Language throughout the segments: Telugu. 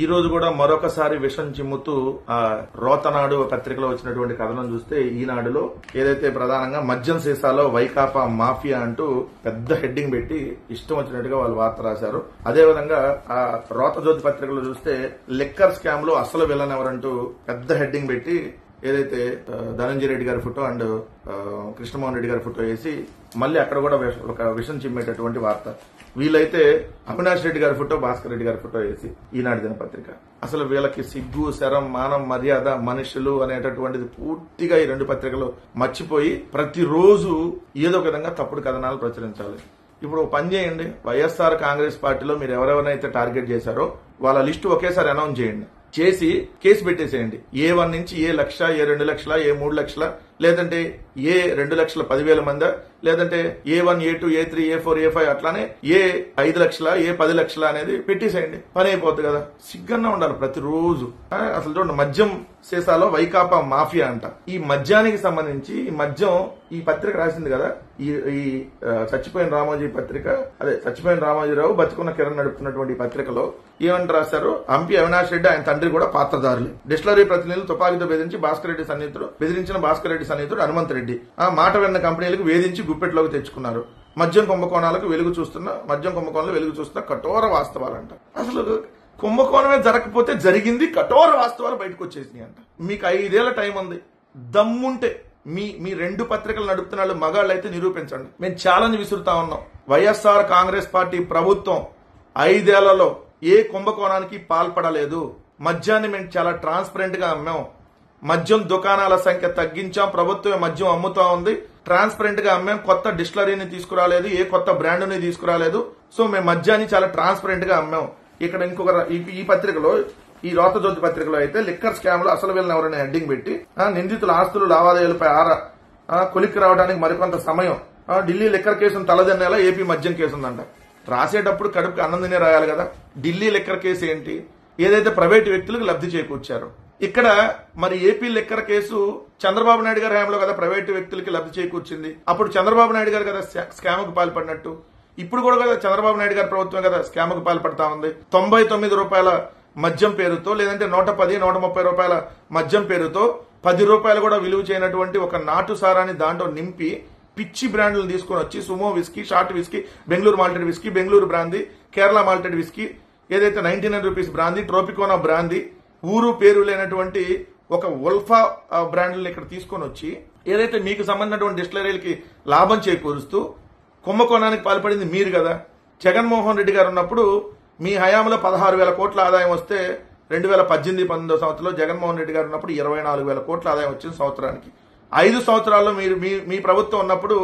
ఈ రోజు కూడా మరొకసారి విషం చిమ్ముతూ ఆ రోతనాడు పత్రికలో వచ్చినటువంటి కథనం చూస్తే ఈనాడులో ఏదైతే ప్రధానంగా మద్యం సీసాలో వైకాపా మాఫియా అంటూ పెద్ద హెడ్డింగ్ పెట్టి ఇష్టం వచ్చినట్టుగా వాళ్ళు వార్త రాశారు. అదేవిధంగా ఆ రోతజ్యోతి పత్రికలో చూస్తే లిక్కర్ స్కామ్ లో అసలు విలన్ ఎవరంటూ పెద్ద హెడ్డింగ్ పెట్టి ఏదైతే ధనంజయ రెడ్డి గారి ఫోటో అండ్ కృష్ణమోహన్ రెడ్డి గారి ఫోటో వేసి మళ్ళీ అక్కడ కూడా ఒక విషం చిమ్మేటటువంటి వార్త. వీళ్ళైతే అవినాష్ రెడ్డి గారి ఫోటో, భాస్కర్ రెడ్డి గారి ఫోటో వేసి ఈనాడు దినపత్రిక. అసలు వీళ్ళకి సిగ్గు, శరం, మానం, మర్యాద, మనుషులు అనేటటువంటిది పూర్తిగా ఈ రెండు పత్రికలు మర్చిపోయి ప్రతిరోజు ఏదో ఒక విధంగా తప్పుడు కథనాలు ప్రచురించాలి. ఇప్పుడు పని చేయండి, వైఎస్ఆర్ కాంగ్రెస్ పార్టీలో మీరు ఎవరెవరినైతే టార్గెట్ చేశారో వాళ్ళ లిస్టు ఒకేసారి అనౌన్స్ చేయండి. చేసి కేసు పెట్టేసేయండి. ఏ1 నుంచి ఏ1,00,000, ఏ2 లక్షల, ఏ3 లక్షల, లేదంటే ఏ2,10,000 మంది, లేదంటే ఏ1, ఏ2, ఏ3, ఏ4, ఏ5 అట్లానే ఏ5 లక్షల, ఏ10 లక్షల అనేది పెట్టేసేయండి. పని అయిపోద్ది కదా. సిగ్గన్నా ఉండాలి ప్రతిరోజు. అసలు చూడండి, మద్యం సీసాలో వైకాపా మాఫియా అంట. ఈ మద్యానికి సంబంధించి ఈ మద్యం ఈ పత్రిక రాసింది కదా, ఈ చచ్చిపోయిన రామోజీ పత్రిక, అదే చచ్చిపోయిన రామోజీరావు బతుకున్న కిరణ్ నడుపుతున్నటువంటి పత్రికలో ఏమంటే రాశారు, హంపి అవినాష్ రెడ్డి ఆయన తండ్రి కూడా పాత్రదారులు. డిస్టిలరీ ప్రతినిధులు తుపాకీతో బెదిరించిన భాస్కర్ రెడ్డి సన్నిహితుడు హనుమంత్ రెడ్డి ఆ మాట విన్న కంపెనీలకు వేధించి గుప్పెట్లోకి తెచ్చుకున్నారు. మద్యం కుంభకోణాలకు వెలుగు చూస్తున్న కఠోర వాస్తవాలంట. అసలు కుంభకోణమే జరగకపోతే జరిగింది, కఠోర వాస్తవాలు బయటకు వచ్చేసినాయి అంట. మీకు 5 ఏళ్ల టైం ఉంది. దమ్ముంటే మీ రెండు పత్రికలు నడుపుతున్న వాళ్ళు మగాళ్ళు అయితే నిరూపించండి. మేము ఛాలెంజ్ విసురుతా ఉన్నాం. వైఎస్ఆర్ కాంగ్రెస్ పార్టీ ప్రభుత్వం 5 ఏళ్లలో ఏ కుంభకోణానికి పాల్పడలేదు. మద్యాన్ని మేము చాలా ట్రాన్స్పరెంట్ గా అమ్మాం. మద్యం దుకాణాల సంఖ్య తగ్గించాం. ప్రభుత్వం మద్యం అమ్ముతా ఉంది. ట్రాన్స్పరెంట్ గా అమ్మాం. కొత్త డిస్టిలరీని తీసుకురాలేదు, ఏ కొత్త బ్రాండ్ని తీసుకురాలేదు. సో మేము మద్యాన్ని చాలా ట్రాన్స్పరెంట్ గా అమ్మాం. ఇక్కడ ఇంకొక ఈ పత్రికలో, ఈ రోతజ్యోతి పత్రికలో అయితే లిక్కర్ స్కామ్ లో అసలు వీళ్ళని ఎవరైనా హెడ్డింగ్ పెట్టి నిందితుల ఆస్తులు లావాదేవీలపై కొలిక్కి రావడానికి మరికొంత సమయం, ఢిల్లీ లిక్కర్ కేసును తలదన్నేలా ఏపీ మద్యం కేసు ఉందంట. రాసేటప్పుడు కడుపుకి అన్నం తినే రాయాలి కదా. ఢిల్లీ లిక్కర్ కేసు ఏంటి? ఏదైతే ప్రైవేటు వ్యక్తులకు లబ్ధి చేకూర్చారు. ఇక్కడ మరి AP liquor case Chandrababu Naidu గారి హయాంలో కదా ప్రైవేటు వ్యక్తులకి లబ్ధి చేకూర్చింది. అప్పుడు చంద్రబాబు నాయుడు గారు కదా స్కామ్ కు పాల్పడినట్టు. ఇప్పుడు కూడా కదా చంద్రబాబు నాయుడు గారి ప్రభుత్వం కదా స్కామ్ కు పాల్పడతా ఉంది. 99 రూపాయల మద్యం పేరుతో, లేదంటే 110, 130 రూపాయల మద్యం పేరుతో 10 రూపాయలు కూడా విలువ చేయనటువంటి ఒక నాటు సారాన్ని దాంట్లో నింపి పిచ్చి బ్రాండ్లను తీసుకుని వచ్చి Sumo whisky, short whisky, Bengaluru malted whisky, Bengaluru brandy, Kerala malted whisky, ఏదైతే 99 రూపీస్ బ్రాందీ, ట్రోపికోనా బ్రాందీ, ఊరు పేరు లేనటువంటి ఒక ఉల్ఫా బ్రాండ్లను ఇక్కడ తీసుకొని వచ్చి ఏదైతే మీకు సంబంధించినటువంటి డిస్టిలరీలకి లాభం చేకూరుస్తూ కుంభకోణానికి పాల్పడింది మీరు కదా. జగన్మోహన్ రెడ్డి గారు ఉన్నప్పుడు మీ హయాంలో 16,000 కోట్ల ఆదాయం వస్తే 2018-19 సంవత్సరంలో జగన్మోహన్ రెడ్డి గారు ఉన్నప్పుడు 24,000 కోట్ల ఆదాయం వచ్చింది సంవత్సరానికి. 5 సంవత్సరాల్లో మీ ప్రభుత్వం ఉన్నప్పుడు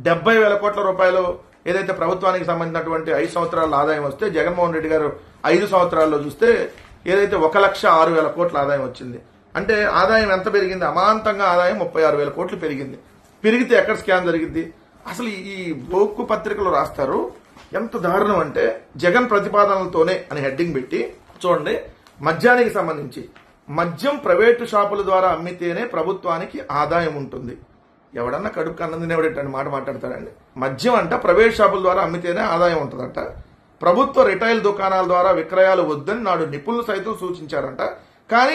70,000 కోట్ల రూపాయలు ఏదైతే ప్రభుత్వానికి సంబంధించినటువంటి 5 సంవత్సరాల ఆదాయం వస్తే, జగన్మోహన్ రెడ్డి గారు 5 సంవత్సరాల్లో చూస్తే ఏదైతే 1,06,000 కోట్ల ఆదాయం వచ్చింది. అంటే ఆదాయం ఎంత పెరిగింది? అమాంతంగా ఆదాయం 36,000 కోట్లు పెరిగింది. పెరిగితే ఎక్కడ స్కామ్ జరిగింది? అసలు ఈ బోక్కు పత్రికలు రాస్తారు. ఎంత దారుణం అంటే జగన్ ప్రతిపాదనలతోనే అని హెడ్డింగ్ పెట్టి చూడండి, మద్యానికి సంబంధించి మద్యం ప్రైవేటు షాపుల ద్వారా అమ్మితేనే ప్రభుత్వానికి ఆదాయం ఉంటుంది. ఎవడన్నా కడుపు అన్నం తినేవాడేటండి మాట మాట్లాడతాడండి. మద్యం అంట ప్రైవేట్ షాపుల ద్వారా అమ్మితేనే ఆదాయం ఉంటుందంట. ప్రభుత్వ రిటైల్ దుకాణాల ద్వారా విక్రయాలు వద్దని నాడు నిపుణులు సైతం సూచించారంట. కానీ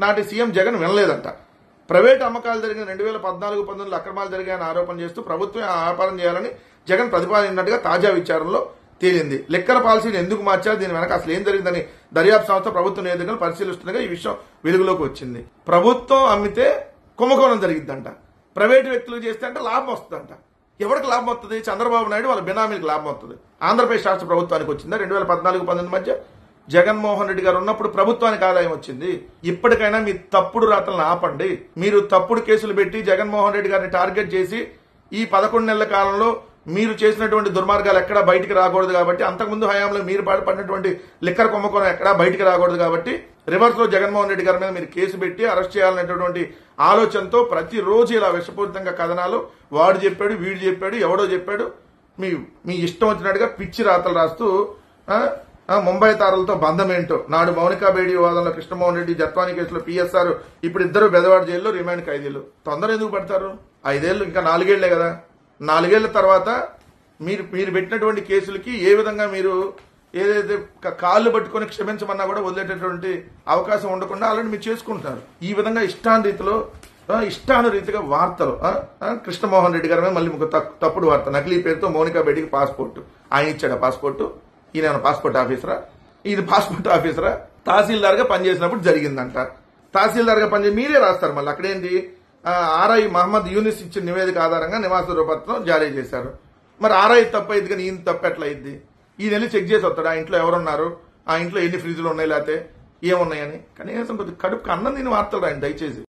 నాటి సీఎం జగన్ వినలేదంట. ప్రైవేట్ అమ్మకాలు జరిగిన 2014-19 అక్రమాలు జరిగాయని ఆరోపణ చేస్తూ ప్రభుత్వం ఆ వ్యాపారం చేయాలని జగన్ ప్రతిపాదించినట్టుగా తాజా విచారణలో తేలింది. లిక్కర్ పాలసీని ఎందుకు మార్చారు, దీని వెనక అసలు ఏం జరిగిందని దర్యాప్తు సంస్థ ప్రభుత్వ నివేదికను పరిశీలిస్తుండగా ఈ విషయం వెలుగులోకి వచ్చింది. ప్రభుత్వం అమ్మితే కుంభకోణం జరిగిద్దంట, ప్రైవేటు వ్యక్తులు చేస్తే అంటే లాభం వస్తుందంట. ఎవరికి లాభం వస్తుంది? చంద్రబాబు నాయుడు వాళ్ళ బినామీలకు లాభం వస్తుంది. ఆంధ్రప్రదేశ్ రాష్ట్ర ప్రభుత్వానికి వచ్చిందా? 2014-19 మధ్య జగన్మోహన్ రెడ్డి గారు ఉన్నప్పుడు ప్రభుత్వానికి ఆదాయం వచ్చింది. ఇప్పటికైనా మీ తప్పుడు రాతలను ఆపండి. మీరు తప్పుడు కేసులు పెట్టి జగన్మోహన్ రెడ్డి గారిని టార్గెట్ చేసి ఈ 11 నెలల కాలంలో మీరు చేసినటువంటి దుర్మార్గాలు ఎక్కడా బయటికి రాకూడదు కాబట్టి, అంతకుముందు హయాంలో మీరు పడినటువంటి లిక్కర్ కుంభకోణం ఎక్కడా బయటికి రాకూడదు కాబట్టి రివర్స్ లో జగన్మోహన్ రెడ్డి గారి మీద మీరు కేసు పెట్టి అరెస్ట్ చేయాలనేటువంటి ఆలోచనతో ప్రతిరోజు ఇలా విషపూరితంగా కథనాలు వాడు చెప్పాడు, వీడు చెప్పాడు, ఎవడో చెప్పాడు, మీ ఇష్టం వచ్చినట్టుగా పిచ్చి రాతలు రాస్తూ ముంబై తారలతో బంధం ఏంటో, నాడు మౌనికా బేడి వివాదంలో కృష్ణమోహన్ రెడ్డి, జత్వానీ కేసులో పిఎస్ఆర్, ఇప్పుడు ఇద్దరు బెదవాడ జైల్లో రిమాండ్ ఖైదీలు. తొందర ఎందుకు పడతారు? 5 ఏళ్ళు, ఇంకా 4 ఏళ్లే కదా. 4 ఏళ్ల తర్వాత మీరు పెట్టినటువంటి కేసులకి ఏ విధంగా మీరు ఏదైతే కాళ్ళు పట్టుకొని క్షమించమన్నా కూడా వదిలేటటువంటి అవకాశం ఉండకుండా అలాంటి మీరు చేసుకుంటారు. ఈ విధంగా ఇష్టానురీతిగా వార్తలు. కృష్ణమోహన్ రెడ్డి గారి మీద మళ్ళీ తప్పుడు వార్త, నకిలీ పేరుతో మౌనికా బేటికి పాస్పోర్ట్ ఆయన ఇచ్చాడు. పాస్పోర్ట్ ఈయన పాస్పోర్ట్ ఆఫీసరా, ఇది పాస్పోర్ట్ ఆఫీసరా, తహసీల్దార్ గా పనిచేసినప్పుడు జరిగిందంట. తహసీల్దార్ గా పనిచేసి మీరే రాస్తారు. మళ్ళీ అక్కడేంటి ఆర్ఐ మహమ్మద్ యూనిస్ ఇచ్చిన నివేదిక ఆధారంగా నివాస ధృవపత్రం జారీ చేశారు. మరి ఆర్ఐ తప్పు అయింది కానీ ఈయన తప్పు ఎట్లా అయింది? ఈయన వెళ్ళి చెక్ చేసి వస్తాడు ఆ ఇంట్లో ఎవరున్నారు, ఆ ఇంట్లో ఎన్ని ఫ్రిడ్జ్లు ఉన్నాయి, లేకపోతే ఏమున్నాయని. కనీసం కొద్దిగా కడుపుకి అన్నం తిని వార్తలు రాయండి దయచేసి.